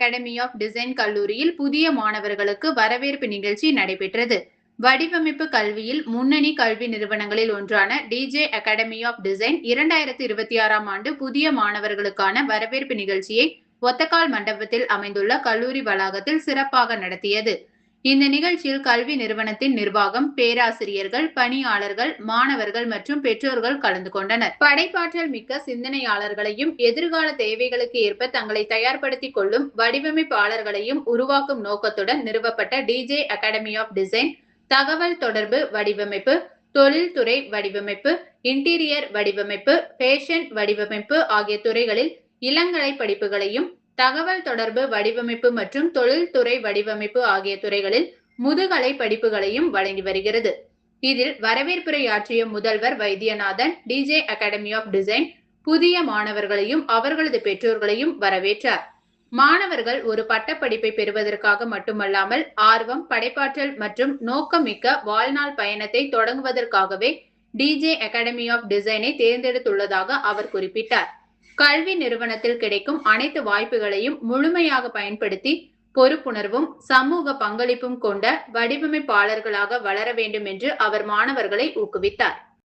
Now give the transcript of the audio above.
Academy of design கல்லூரியில் புதிய மாணவர்களுக்கு வரவேற்பு நிகழ்ச்சி நடைபெற்றது. வடிவமைப்பு கல்வியில் முன்னணி கல்வி நிறுவனங்களில் ஒன்றான டிஜே அகாடமி ஆஃப் டிசைன் 2026ஆம் ஆண்டு புதிய மாணவர்களுக்கான வரவேற்பு நிகழ்ச்சியை ஒத்தக்கால் மண்டபத்தில் அமைந்துள்ள கல்லூரி வளாகத்தில் சிறப்பாக நடத்தியது. இந்த நிகழ்ச்சியில் கல்வி நிறுவனத்தின் நிர்வாகம், பேராசிரியர்கள், பணியாளர்கள், மாணவர்கள் மற்றும் பெற்றோர்கள் கலந்து கொண்டனர். படைப்பாற்றல் மிக்க சிந்தனையாளர்களையும் எதிர்கால தேவைகளுக்கு ஏற்ப தங்களை தயார்படுத்திக் கொள்ளும் வடிவமைப்பாளர்களையும் உருவாக்கும் நோக்கத்துடன் நிறுவப்பட்ட டிஜே அகாடமி ஆஃப் டிசைன் தகவல் தொடர்பு வடிவமைப்பு, தொழில்துறை வடிவமைப்பு, இன்டீரியர் வடிவமைப்பு, ஃபேஷன் வடிவமைப்பு ஆகிய துறைகளில் இளங்கலை படிப்புகளையும், தகவல் தொடர்பு வடிவமைப்பு மற்றும் தொழில்துறை வடிவமைப்பு ஆகிய துறைகளில் முதுகலை படிப்புகளையும் வழங்கி வருகிறது. இதில் வரவேற்புரையாற்றிய முதல்வர் Vaidyanathan DJ academy of design புதிய மாணவர்களையும் அவர்களது பெற்றோர்களையும் வரவேற்றார். மாணவர்கள் ஒரு பட்டப்படிப்பை பெறுவதற்காக மட்டுமல்லாமல் ஆர்வம், படைப்பாற்றல் மற்றும் நோக்கமிக்க வாழ்நாள் பயணத்தை தொடங்குவதற்காகவே டிஜே அகாடமி ஆஃப் டிசைனை தேர்ந்தெடுத்துள்ளதாக அவர் குறிப்பிட்டார். கல்வி நிறுவனத்தில் கிடைக்கும் அனைத்து வாய்ப்புகளையும் முழுமையாக பயன்படுத்தி பொறுப்புணர்வும் சமூக பங்களிப்பும் கொண்ட வடிவமைப்பாளர்களாக வளர வேண்டும் என்று அவர் மாணவர்களை ஊக்குவித்தார்.